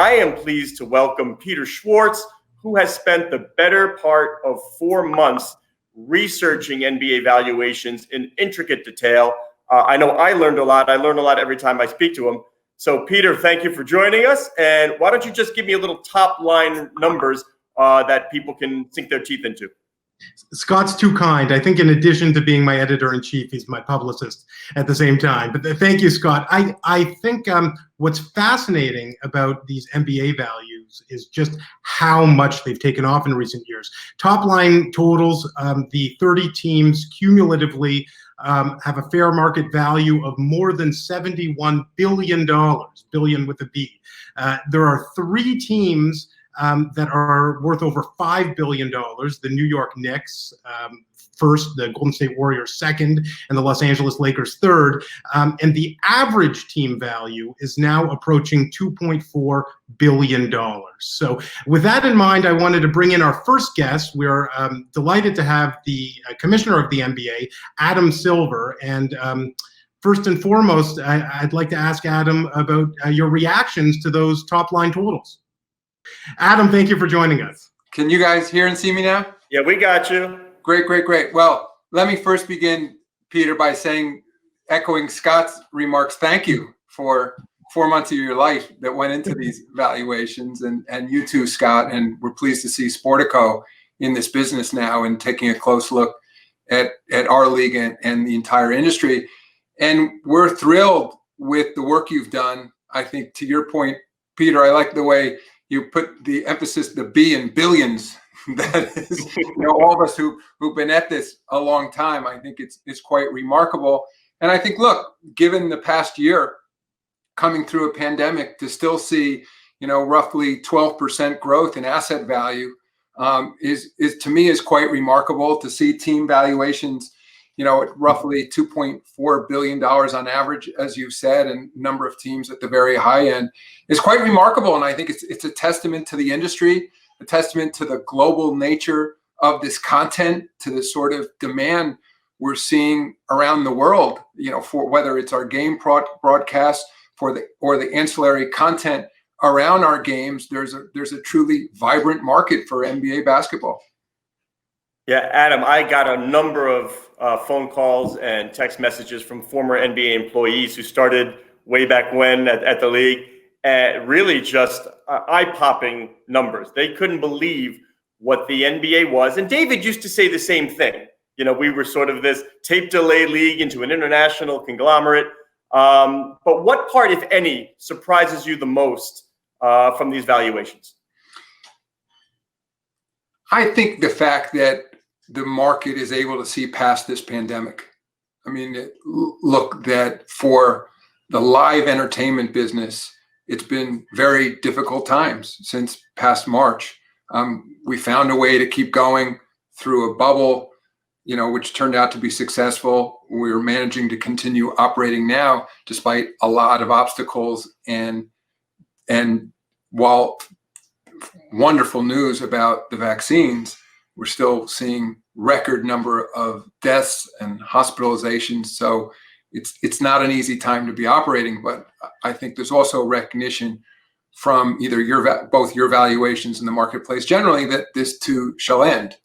I am pleased to welcome Peter Schwartz, who has spent the better part of 4 months researching NBA valuations in intricate detail. I know I learned a lot. I learn a lot every time I speak to him. So, Peter, thank you for joining us. And why don't you just give me a little top line numbers that people can sink their teeth into? Scott's too kind. I think in addition to being my editor-in-chief, he's my publicist at the same time. But thank you, Scott. I think what's fascinating about these NBA values is just how much they've taken off in recent years. Top line totals, the 30 teams cumulatively have a fair market value of more than $71 billion, billion with a B. There are 3 teams that are worth over $5 billion. The New York Knicks first, the Golden State Warriors second, and the Los Angeles Lakers third. And the average team value is now approaching $2.4 billion. So with that in mind, I wanted to bring in our first guest. We're delighted to have the commissioner of the NBA, Adam Silver. And first and foremost, I'd like to ask Adam about your reactions to those top line totals. Adam, thank you for joining us. Can you guys hear and see me now? Yeah, we got you. Great. Well, let me first begin, Peter, by saying, echoing Scott's remarks, thank you for 4 months of your life that went into these valuations, and you too, Scott. And we're pleased to see Sportico in this business now and taking a close look at our league and the entire industry. And we're thrilled with the work you've done. I think, to your point, Peter, I like the way you put the emphasis, the B in billions. That is, all of us who've been at this a long time, I think it's quite remarkable. And I think, look, given the past year coming through a pandemic, to still see, roughly 12% growth in asset value is to me is quite remarkable. To see team valuations, at roughly $2.4 billion on average, as you said, and number of teams at the very high end is quite remarkable. And I think it's a testament to the industry, a testament to the global nature of this content, to the sort of demand we're seeing around the world, for whether it's our game broadcast or the ancillary content around our games. There's a truly vibrant market for NBA basketball. Yeah, Adam, I got a number of phone calls and text messages from former NBA employees who started way back when at the league. Really just eye-popping numbers. They couldn't believe what the NBA was. And David used to say the same thing. We were sort of this tape delay league into an international conglomerate. But what part, if any, surprises you the most from these valuations? I think the fact that the market is able to see past this pandemic. I mean, look, that for the live entertainment business, it's been very difficult times since past March. We found a way to keep going through a bubble, which turned out to be successful. We're managing to continue operating now, despite a lot of obstacles. And while wonderful news about the vaccines, we're still seeing record number of deaths and hospitalizations. So it's not an easy time to be operating, but I think there's also recognition from either both your valuations in the marketplace generally that this too shall end,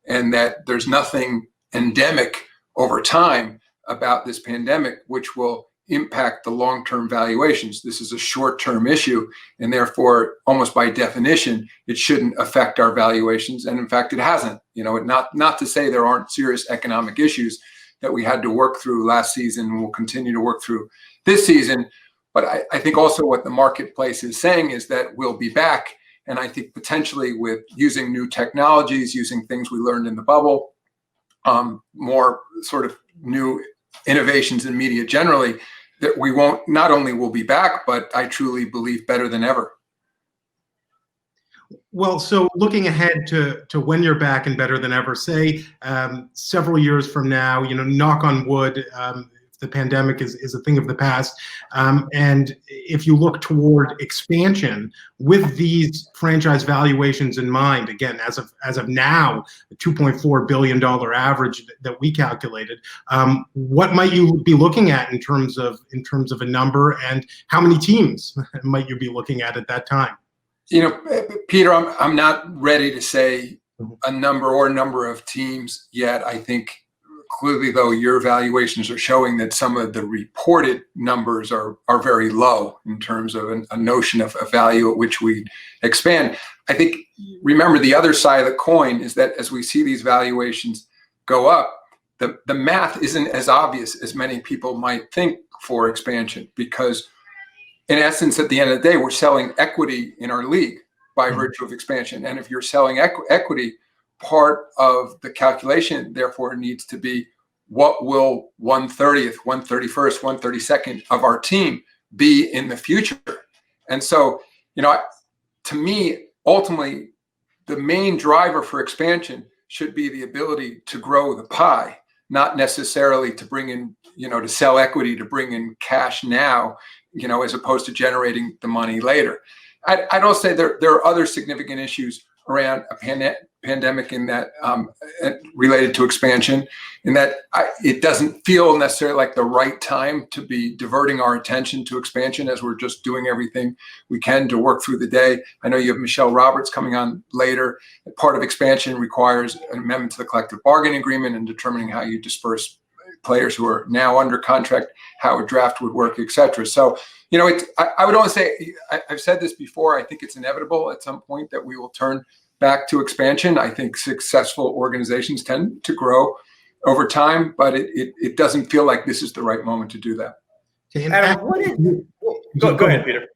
and that there's nothing endemic over time about this pandemic which will impact the long-term valuations. This is a short-term issue, and therefore, almost by definition, it shouldn't affect our valuations. And in fact, it hasn't. Not to say there aren't serious economic issues that we had to work through last season and will continue to work through this season. But I think also what the marketplace is saying is that we'll be back. And I think potentially with using new technologies, using things we learned in the bubble, more sort of new innovations in media generally, that we won't, not only will be back, but I truly believe better than ever. Well, so looking ahead to when you're back and better than ever, say several years from now, knock on wood, the pandemic is a thing of the past. And if you look toward expansion with these franchise valuations in mind, again, as of now, the $2.4 billion average that we calculated, what might you be looking at in terms of a number, and how many teams might you be looking at that time? Peter, I'm not ready to say a number of teams yet. I think clearly, though, your evaluations are showing that some of the reported numbers are very low in terms of a notion of a value at which we expand. I think, remember, the other side of the coin is that as we see these valuations go up, the math isn't as obvious as many people might think for expansion, because in essence, at the end of the day, we're selling equity in our league by virtue of expansion. And if you're selling equity, part of the calculation, therefore, needs to be what will 1/30th, 1/31st, 1/32nd of our team be in the future. And so, to me, ultimately, the main driver for expansion should be the ability to grow the pie, not necessarily to bring in, to sell equity, to bring in cash now, as opposed to generating the money later. I'd also say there are other significant issues around a pandemic in that related to expansion, in that it doesn't feel necessarily like the right time to be diverting our attention to expansion, as we're just doing everything we can to work through the day. I know you have Michelle Roberts coming on later. Part of expansion requires an amendment to the collective bargaining agreement and determining how you disperse players who are now under contract, how a draft would work, et cetera. So, I would only say, I've said this before, I think it's inevitable at some point that we will turn back to expansion. I think successful organizations tend to grow over time, but it doesn't feel like this is the right moment to do that. Adam, go ahead, Peter.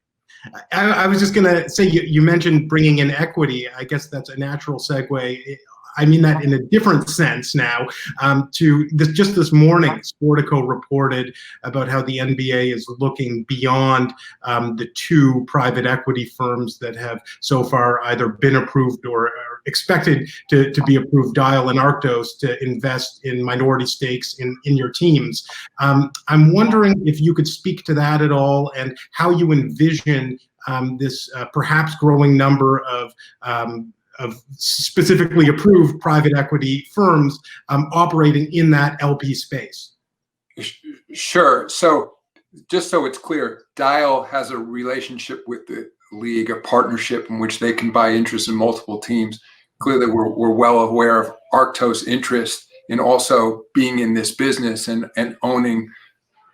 I was just going to say, you mentioned bringing in equity. I guess that's a natural segue. I mean that in a different sense now. Just this morning, Sportico reported about how the NBA is looking beyond the two private equity firms that have so far either been approved or are expected to be approved, Dial and Arctos, to invest in minority stakes in your teams. I'm wondering if you could speak to that at all, and how you envision this perhaps growing number of specifically approved private equity firms operating in that LP space. Sure. So just so it's clear, Dial has a relationship with the league, a partnership in which they can buy interest in multiple teams. Clearly, we're well aware of Arctos' interest in also being in this business and owning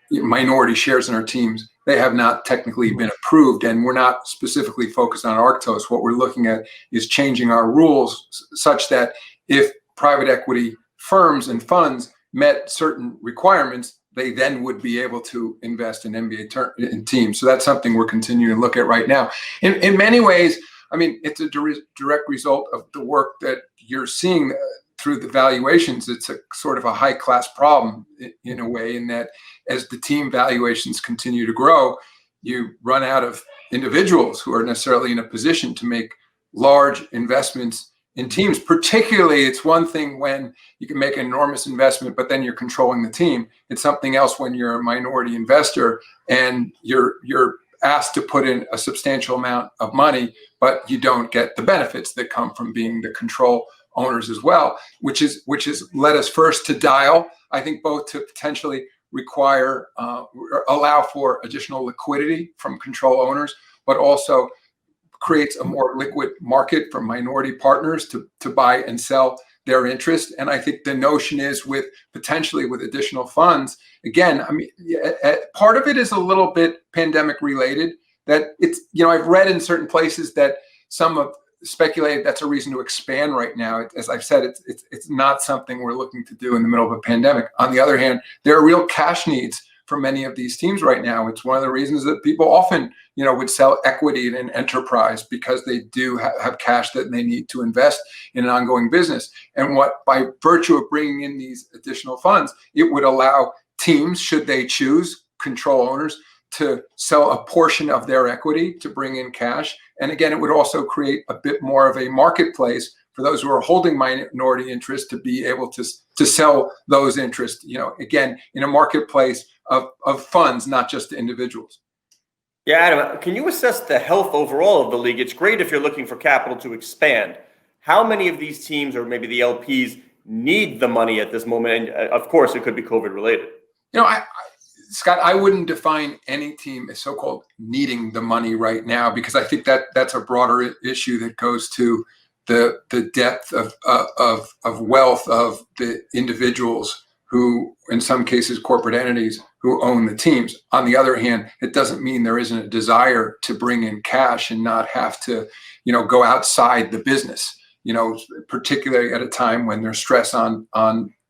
minority shares in our teams. They have not technically been approved, and we're not specifically focused on Arctos. What we're looking at is changing our rules such that if private equity firms and funds met certain requirements, they then would be able to invest in NBA in teams. So that's something we're continuing to look at right now. In many ways, I mean, it's a direct result of the work that you're seeing through the valuations. It's a sort of a high-class problem in a way, in that as the team valuations continue to grow, you run out of individuals who are necessarily in a position to make large investments in teams. Particularly, it's one thing when you can make an enormous investment, but then you're controlling the team. It's something else when you're a minority investor and you're asked to put in a substantial amount of money, but you don't get the benefits that come from being the control owners as well, which has led us first to Dial, I think, both to potentially require, allow for additional liquidity from control owners, but also creates a more liquid market for minority partners to buy and sell their interest. And I think the notion is, with potentially with additional funds, again, I mean, part of it is a little bit pandemic related, that it's, I've read in certain places that some of speculated that's a reason to expand right now. As I've said, it's not something we're looking to do in the middle of a pandemic. On the other hand, there are real cash needs for many of these teams right now. It's one of the reasons that people often, would sell equity in an enterprise, because they do have cash that they need to invest in an ongoing business. And by virtue of bringing in these additional funds, it would allow teams, should they choose, control owners, to sell a portion of their equity to bring in cash. And again, it would also create a bit more of a marketplace for those who are holding minority interest to be able to sell those interests, again, in a marketplace of funds, not just individuals. Yeah, Adam, can you assess the health overall of the league? It's great if you're looking for capital to expand. How many of these teams, or maybe the LPs, need the money at this moment? And of course, it could be COVID related. Scott, I wouldn't define any team as so-called needing the money right now, because I think that's a broader issue that goes to the depth of wealth of the individuals who, in some cases, corporate entities who own the teams. On the other hand, it doesn't mean there isn't a desire to bring in cash and not have to, go outside the business, particularly at a time when there's stress on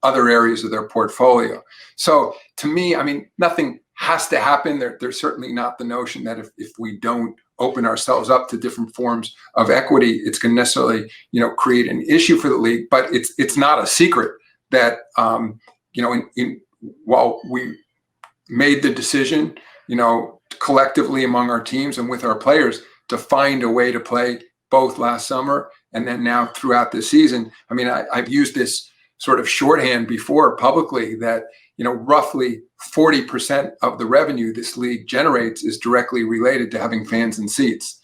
other areas of their portfolio. So to me, nothing has to happen. There's certainly not the notion that if we don't open ourselves up to different forms of equity, it's going to necessarily, create an issue for the league. But it's not a secret that, while we made the decision, collectively among our teams and with our players to find a way to play both last summer and then now throughout the season. I've used this sort of shorthand before publicly that, roughly 40% of the revenue this league generates is directly related to having fans and seats.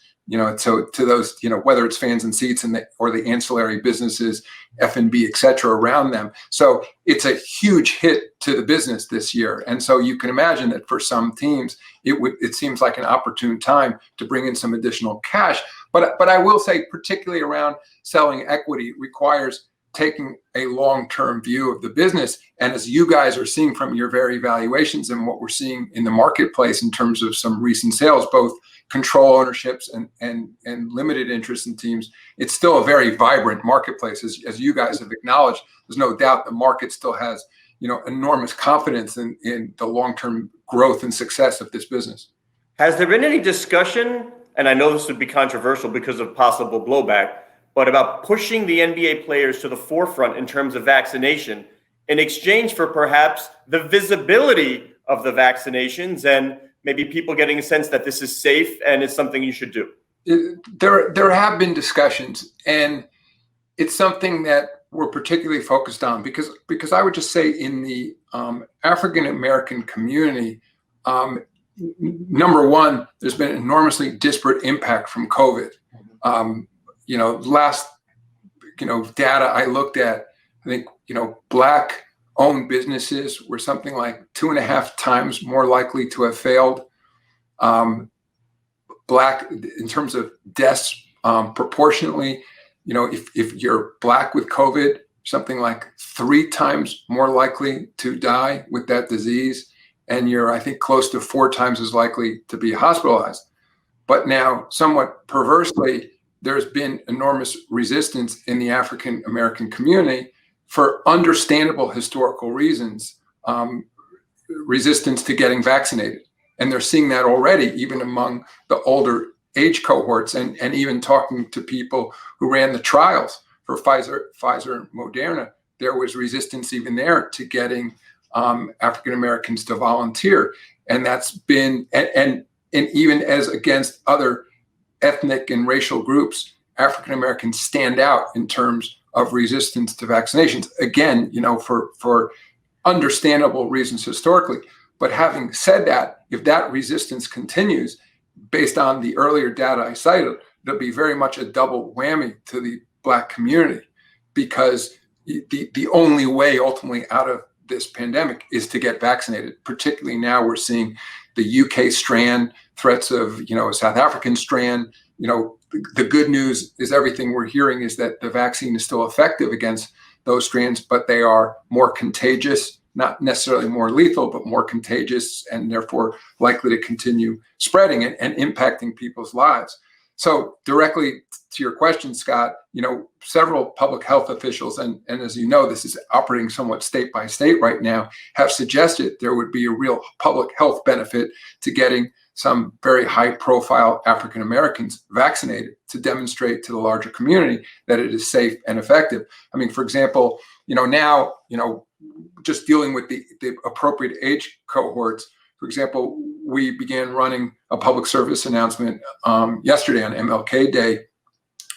So to those, whether it's fans and seats or the ancillary businesses, F&B, et cetera, around them. So it's a huge hit to the business this year. And so you can imagine that for some teams, it seems like an opportune time to bring in some additional cash. But I will say, particularly around selling equity, requires taking a long-term view of the business. And as you guys are seeing from your very valuations and what we're seeing in the marketplace in terms of some recent sales, both control ownerships and limited interest in teams, it's still a very vibrant marketplace. As you guys have acknowledged, there's no doubt the market still has, enormous confidence in the long-term growth and success of this business. Has there been any discussion, and I know this would be controversial because of possible blowback, but about pushing the NBA players to the forefront in terms of vaccination in exchange for perhaps the visibility of the vaccinations and maybe people getting a sense that this is safe and it's something you should do? There have been discussions, and it's something that we're particularly focused on because I would just say in the African-American community, number one, there's been enormously disparate impact from COVID. Last, data I looked at, I think, Black owned businesses were something like 2.5 times more likely to have failed. Black, in terms of deaths, proportionately, if you're Black with COVID, something like 3 times more likely to die with that disease. And you're, I think, close to 4 times as likely to be hospitalized. But now, somewhat perversely, there's been enormous resistance in the African American community for understandable historical reasons, resistance to getting vaccinated. And they're seeing that already, even among the older age cohorts, and even talking to people who ran the trials for Pfizer and Moderna, there was resistance even there to getting African Americans to volunteer. And that's been, and even as against other ethnic and racial groups, African Americans stand out in terms of resistance to vaccinations. Again, for understandable reasons historically. But having said that, if that resistance continues, based on the earlier data I cited, there'll be very much a double whammy to the Black community, because the only way ultimately out of this pandemic is to get vaccinated. Particularly now we're seeing the UK strand, threats of, a South African strand. The good news is everything we're hearing is that the vaccine is still effective against those strands, but they are more contagious, not necessarily more lethal, but more contagious, and therefore likely to continue spreading it and impacting people's lives. So directly to your question, Scott, several public health officials, and as you know, this is operating somewhat state by state right now, have suggested there would be a real public health benefit to getting some very high profile African Americans vaccinated to demonstrate to the larger community that it is safe and effective. For example, now, just dealing with the appropriate age cohorts. For example, we began running a public service announcement yesterday on MLK Day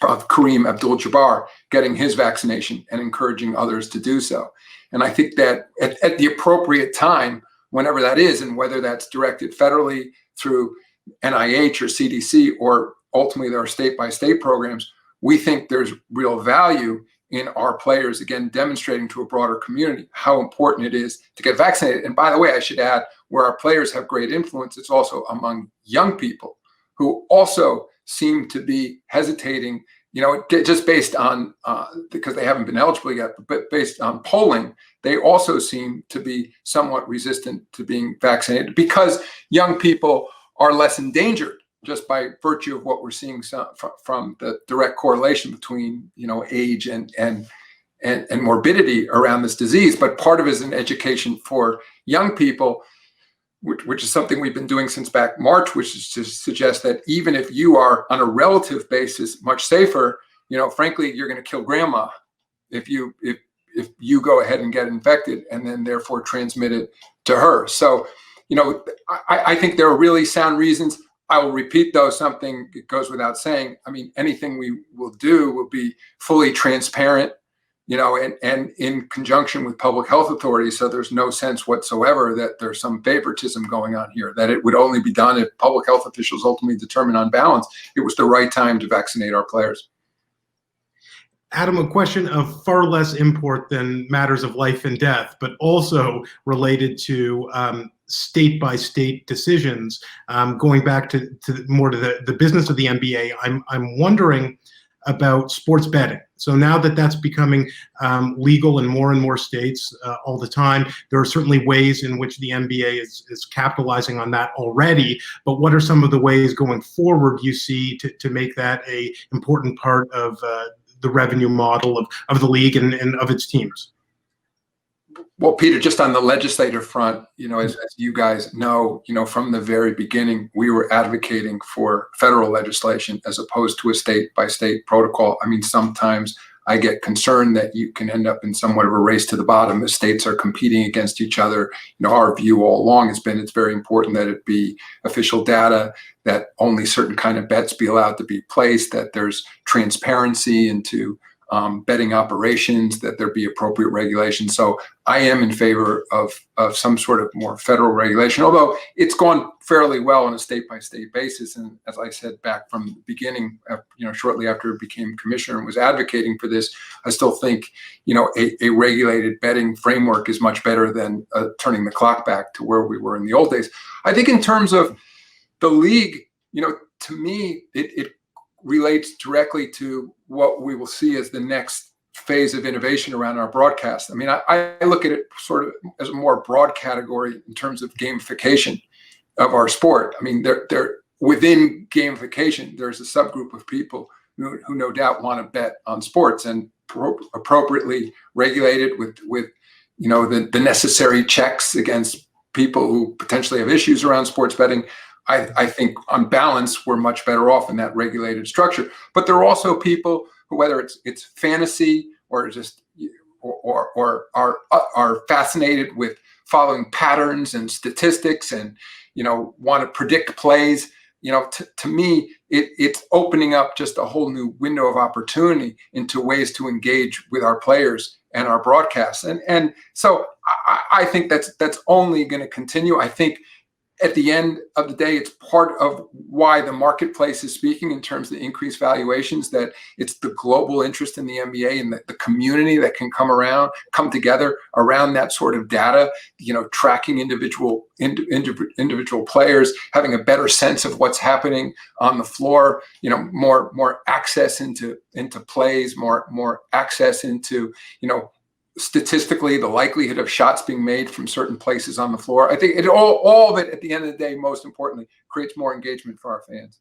of Kareem Abdul-Jabbar getting his vaccination and encouraging others to do so. And I think that at the appropriate time, whenever that is, and whether that's directed federally through NIH or CDC, or ultimately there are state-by-state programs, we think there's real value in our players, again, demonstrating to a broader community how important it is to get vaccinated. And by the way, I should add, where our players have great influence, it's also among young people who also seem to be hesitating, just based on, because they haven't been eligible yet, but based on polling, they also seem to be somewhat resistant to being vaccinated because young people are less endangered just by virtue of what we're seeing from the direct correlation between, age and morbidity around this disease. But part of it is an education for young people, which is something we've been doing since back March, which is to suggest that even if you are on a relative basis much safer, frankly, you're going to kill grandma if you go ahead and get infected and then therefore transmit it to her. So, I think there are really sound reasons. I will repeat, though, something that goes without saying. I mean, anything we will do will be fully transparent, and in conjunction with public health authorities. So there's no sense whatsoever that there's some favoritism going on here, that it would only be done if public health officials ultimately determine on balance it was the right time to vaccinate our players. Adam, a question of far less import than matters of life and death, but also related to state-by-state decisions. Going back to more to the business of the NBA, I'm wondering about sports betting. So now that that's becoming legal in more and more states all the time, there are certainly ways in which the NBA is capitalizing on that already. But what are some of the ways going forward you see to make that a important part of the revenue model of the league and of its teams? Well, Peter, just on the legislative front, as you guys know, from the very beginning, we were advocating for federal legislation as opposed to a state-by-state protocol. I mean, sometimes I get concerned that you can end up in somewhat of a race to the bottom. The states are competing against each other. Our view all along has been it's very important that it be official data, that only certain kind of bets be allowed to be placed, that there's transparency into betting operations, that there be appropriate regulation. So I am in favor of some sort of more federal regulation, although it's gone fairly well on a state-by-state basis. And as I said back from the beginning, shortly after I became commissioner and was advocating for this, I still think, a regulated betting framework is much better than turning the clock back to where we were in the old days. I think in terms of the league, to me, it relates directly to what we will see as the next phase of innovation around our broadcast. I mean, I look at it sort of as a more broad category in terms of gamification of our sport. I mean, there within gamification, there's a subgroup of people who no doubt want to bet on sports, and appropriately regulated with the necessary checks against people who potentially have issues around sports betting. I think on balance, we're much better off in that regulated structure. But there are also people who, whether it's fantasy or just or are fascinated with following patterns and statistics and want to predict plays. To me, it's opening up just a whole new window of opportunity into ways to engage with our players and our broadcasts. And so I think that's only going to continue. I think at the end of the day, it's part of why the marketplace is speaking in terms of the increased valuations, that it's the global interest in the NBA and the community that can come together around that sort of data, tracking individual players, having a better sense of what's happening on the floor, more access into plays, more access into, statistically the likelihood of shots being made from certain places on the floor. I think all of it at the end of the day, most importantly, creates more engagement for our fans.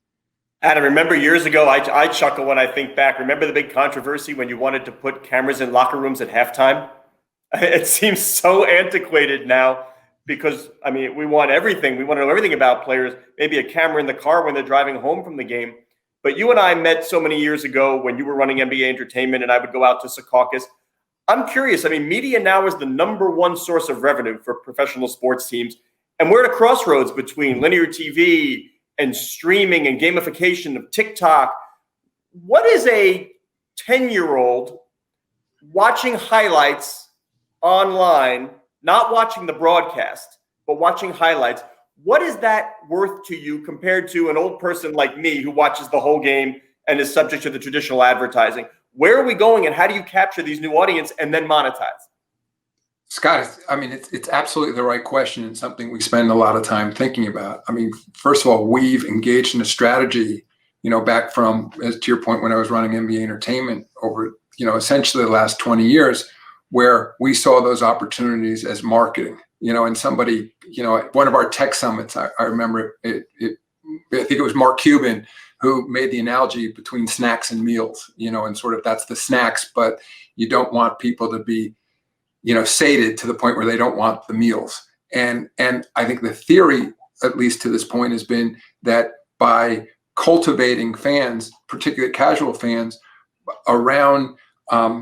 Adam, remember years ago, I chuckle when I think back. Remember the big controversy when you wanted to put cameras in locker rooms at halftime? It seems so antiquated now because, I mean, we want everything. We want to know everything about players, maybe a camera in the car when they're driving home from the game. But you and I met so many years ago when you were running NBA Entertainment and I would go out to Secaucus. I'm curious. I mean, media now is the #1 source of revenue for professional sports teams. And we're at a crossroads between linear TV and streaming and gamification of TikTok. What is a 10-year-old watching highlights online, not watching the broadcast, but watching highlights? What is that worth to you compared to an old person like me who watches the whole game and is subject to the traditional advertising? Where are we going and how do you capture these new audience and then monetize? Scott, I mean, it's absolutely the right question and something we spend a lot of time thinking about. I mean, first of all, we've engaged in a strategy, back from, as to your point, when I was running NBA Entertainment over, essentially the last 20 years, where we saw those opportunities as marketing, and somebody, at one of our tech summits, I remember I think it was Mark Cuban who made the analogy between snacks and meals, and sort of that's the snacks, but you don't want people to be, sated to the point where they don't want the meals. And I think the theory, at least to this point, has been that by cultivating fans, particularly casual fans, around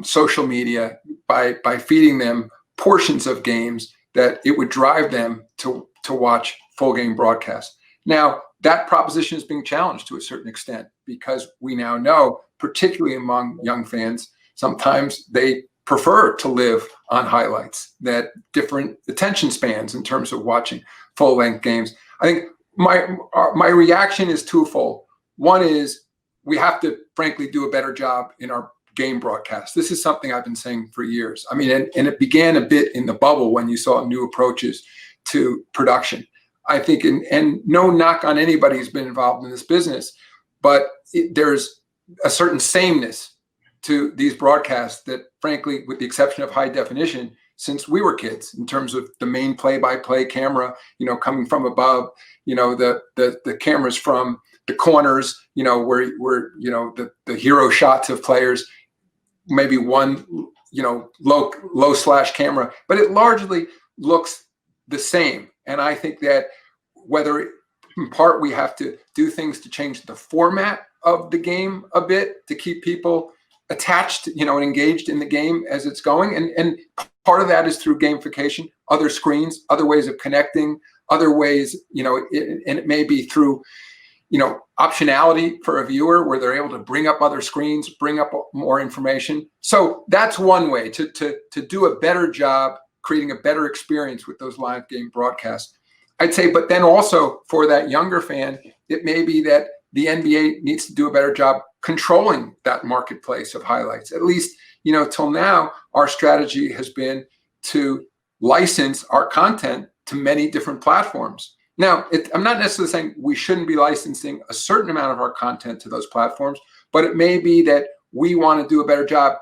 social media, by feeding them portions of games, that it would drive them to watch full game broadcasts. Now, that proposition is being challenged to a certain extent, because we now know, particularly among young fans, sometimes they prefer to live on highlights, that different attention spans in terms of watching full length games. I think my reaction is twofold. One is we have to frankly do a better job in our game broadcast. This is something I've been saying for years. I mean, and it began a bit in the bubble when you saw new approaches to production. I think, and no knock on anybody who's been involved in this business, but there's a certain sameness to these broadcasts that, frankly, with the exception of high definition, since we were kids, in terms of the main play-by-play camera, coming from above, the cameras from the corners, where the hero shots of players, maybe one, low slash camera, but it largely looks the same. And I think that whether in part we have to do things to change the format of the game a bit to keep people attached, and engaged in the game as it's going. And part of that is through gamification, other screens, other ways of connecting, other ways, and it may be through, optionality for a viewer where they're able to bring up other screens, bring up more information. So that's one way to do a better job creating a better experience with those live game broadcasts, I'd say. But then also for that younger fan, it may be that the NBA needs to do a better job controlling that marketplace of highlights. At least, till now, our strategy has been to license our content to many different platforms. Now, I'm not necessarily saying we shouldn't be licensing a certain amount of our content to those platforms, but it may be that we want to do a better job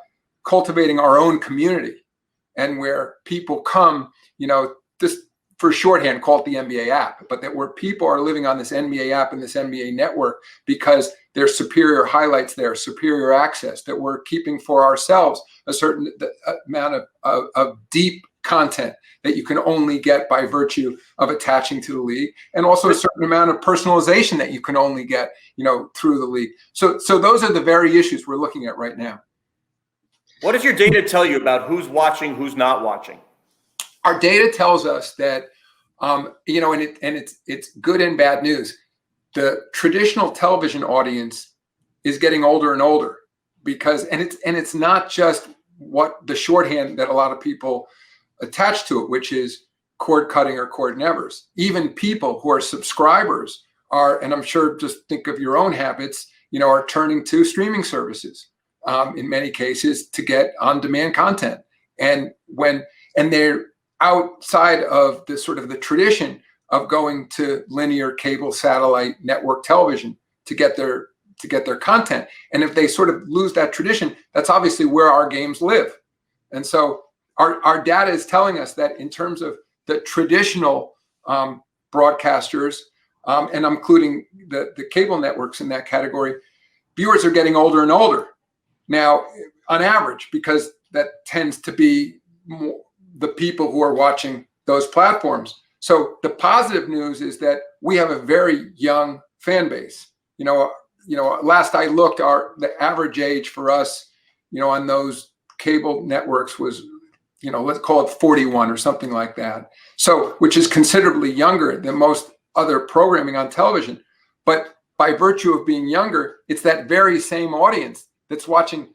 cultivating our own community, and where people come, just for shorthand, call it the NBA app, but that where people are living on this NBA app and this NBA network because there's superior highlights there, superior access, that we're keeping for ourselves a certain amount of deep content that you can only get by virtue of attaching to the league, and also a certain amount of personalization that you can only get, through the league. So those are the very issues we're looking at right now. What does your data tell you about who's watching, who's not watching? Our data tells us that, and it's good and bad news. The traditional television audience is getting older and older because, and it's not just what the shorthand that a lot of people attach to it, which is cord cutting or cord nevers. Even people who are subscribers are, and I'm sure just think of your own habits, are turning to streaming services in many cases to get on-demand content. And they're outside of the sort of the tradition of going to linear cable, satellite, network television to get their content. And if they sort of lose that tradition, that's obviously where our games live. And so our data is telling us that in terms of the traditional broadcasters, and I'm including the cable networks in that category, viewers are getting older and older. Now, on average, because that tends to be more the people who are watching those platforms. So the positive news is that we have a very young fan base. Last I looked, the average age for us, on those cable networks was, let's call it 41 or something like that. So, which is considerably younger than most other programming on television. But by virtue of being younger, it's that very same audience that's watching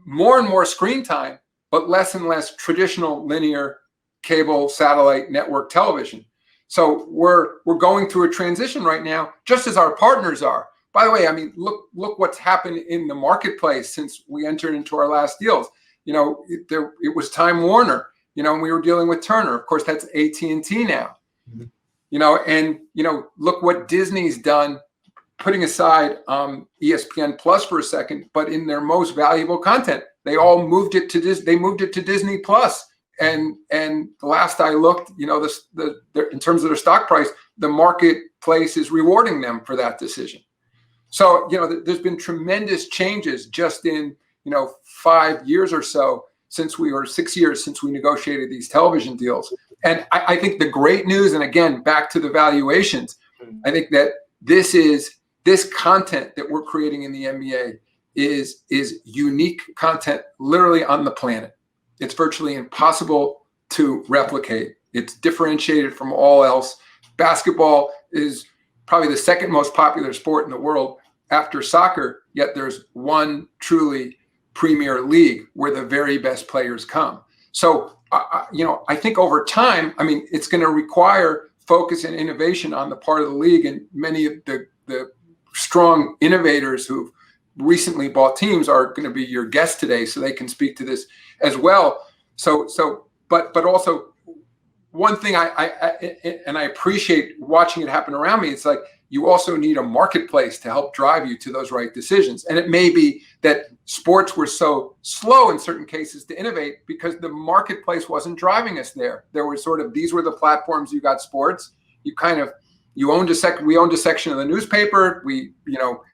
more and more screen time, but less and less traditional linear cable, satellite, network television. So we're going through a transition right now, just as our partners are. By the way, I mean, look what's happened in the marketplace since we entered into our last deals. It was Time Warner, and we were dealing with Turner. Of course, that's AT&T now. Mhm. And look what Disney's done, putting aside ESPN Plus for a second, but in their most valuable content, they all moved it to Disney Plus. And the last I looked, in terms of their stock price, the marketplace is rewarding them for that decision. So, there's been tremendous changes just in, 5 years or so since we, or 6 years since we negotiated these television deals. And I think the great news, and again, back to the valuations, I think that this content that we're creating in the NBA is unique content literally on the planet. It's virtually impossible to replicate. It's differentiated from all else. Basketball is probably the second most popular sport in the world after soccer, yet there's one truly premier league where the very best players come. So, I think over time, it's going to require focus and innovation on the part of the league, and many of the strong innovators who've recently bought teams are going to be your guests today, so they can speak to this as well. But also one thing I appreciate watching it happen around me. It's like you also need a marketplace to help drive you to those right decisions. And it may be that sports were so slow in certain cases to innovate because the marketplace wasn't driving us there. There were these were the platforms. You got sports. We owned a section of the newspaper.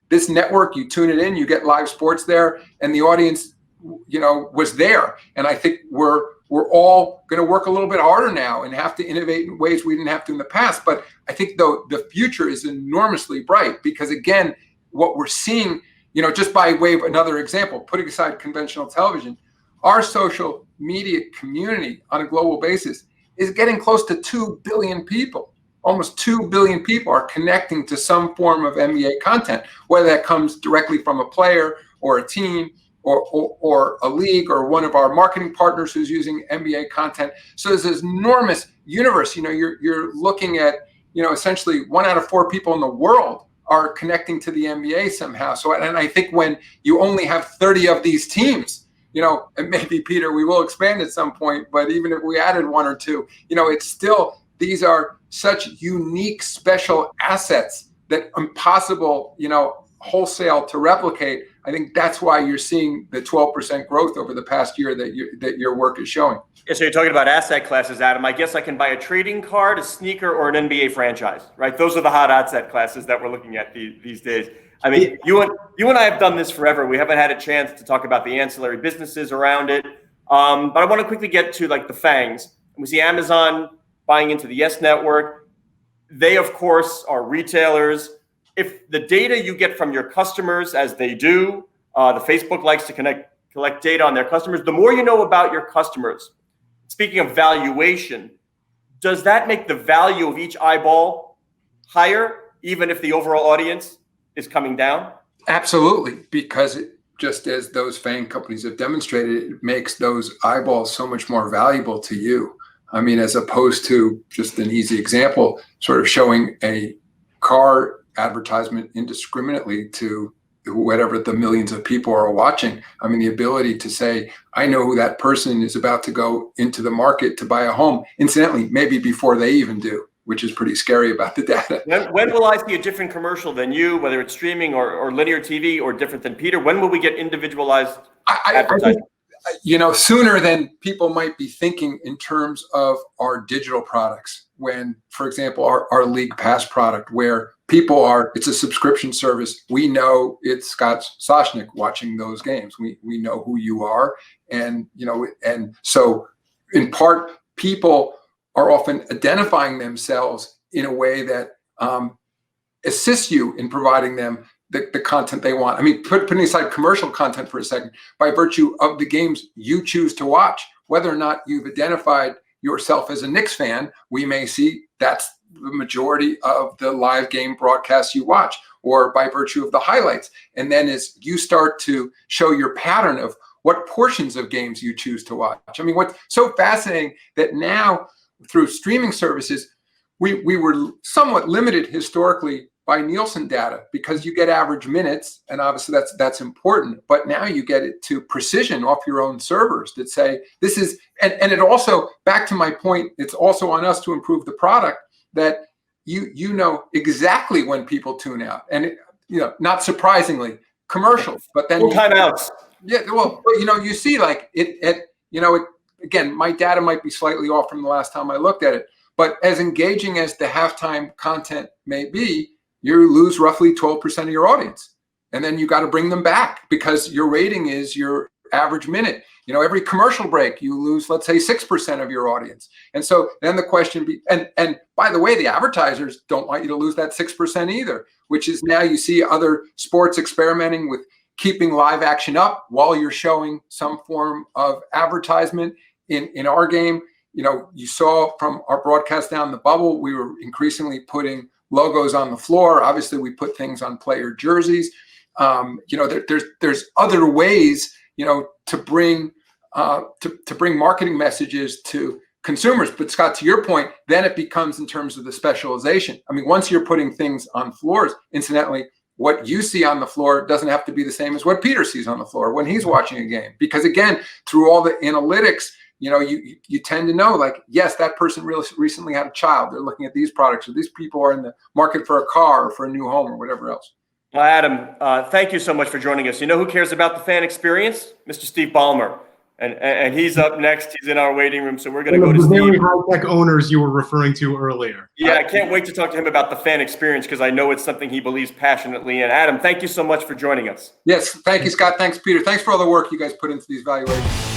This network, you tune it in, you get live sports there, and the audience, was there. And I think we're all going to work a little bit harder now and have to innovate in ways we didn't have to in the past. But I think though the future is enormously bright because again, what we're seeing, just by way of another example, putting aside conventional television, our social media community on a global basis is getting close to 2 billion people. Almost 2 billion people are connecting to some form of NBA content, whether that comes directly from a player or a team or a league or one of our marketing partners who's using NBA content. So there's this enormous universe. You're looking at, essentially 1 out of 4 people in the world are connecting to the NBA somehow. So, and I think when you only have 30 of these teams, and maybe Peter, we will expand at some point, but even if we added 1 or 2, it's still, these are such unique, special assets that impossible, wholesale to replicate. I think that's why you're seeing the 12% growth over the past year that your work is showing. Yeah, so you're talking about asset classes, Adam. I guess I can buy a trading card, a sneaker, or an NBA franchise, right? Those are the hot asset classes that we're looking at these days. You and I have done this forever. We haven't had a chance to talk about the ancillary businesses around it. But I want to quickly get to the FANGs. We see Amazon buying into the Yes Network. They, of course, are retailers. If the data you get from your customers, as they do, the Facebook likes to collect data on their customers, the more you know about your customers. Speaking of valuation, does that make the value of each eyeball higher, even if the overall audience is coming down? Absolutely, because just as those FANG companies have demonstrated, it makes those eyeballs so much more valuable to you. As opposed to just an easy example, sort of showing a car advertisement indiscriminately to whatever the millions of people are watching. The ability to say, I know who that person is about to go into the market to buy a home, incidentally, maybe before they even do, which is pretty scary about the data. When will I see a different commercial than you, whether it's streaming or linear TV, or different than Peter? When will we get individualized advertising? Sooner than people might be thinking in terms of our digital products. When, for example, our League Pass product, where it's a subscription service. We know it's Scott Soshnick watching those games. We know who you are. And so in part, people are often identifying themselves in a way that assists you in providing them the content they want. Putting aside commercial content for a second, by virtue of the games you choose to watch, whether or not you've identified yourself as a Knicks fan, we may see that's the majority of the live game broadcasts you watch, or by virtue of the highlights. And then as you start to show your pattern of what portions of games you choose to watch. What's so fascinating that now through streaming services, we were somewhat limited historically by Nielsen data, because you get average minutes, and obviously that's important. But now you get it to precision off your own servers that say this is, and it also, back to my point, it's also on us to improve the product, that you know exactly when people tune out, and not surprisingly, commercials. But then timeouts. Yeah, well, you see, like again, my data might be slightly off from the last time I looked at it, but as engaging as the halftime content may be, you lose roughly 12% of your audience. And then you got to bring them back because your rating is your average minute. Every commercial break, you lose, let's say, 6% of your audience. And so then the question and by the way, the advertisers don't want you to lose that 6% either, which is now you see other sports experimenting with keeping live action up while you're showing some form of advertisement. In our game, you saw from our broadcast down the bubble, we were increasingly putting logos on the floor. Obviously, we put things on player jerseys. There's other ways, to bring marketing messages to consumers. But Scott, to your point, then it becomes in terms of the specialization. I mean, once you're putting things on floors, incidentally, what you see on the floor doesn't have to be the same as what Peter sees on the floor when he's watching a game. Because again, through all the analytics, you tend to know, like, yes, that person really recently had a child. They're looking at these products, or these people are in the market for a car or for a new home or whatever else. Well, Adam, thank you so much for joining us. You know who cares about the fan experience? Mr. Steve Ballmer. And he's up next. He's in our waiting room. So we're going to go to the very Steve. high-tech owners you were referring to earlier. Yeah, I can't wait to talk to him about the fan experience because I know it's something he believes passionately in. Adam, thank you so much for joining us. Yes, thank you, Scott. Thanks, Peter. Thanks for all the work you guys put into these valuations.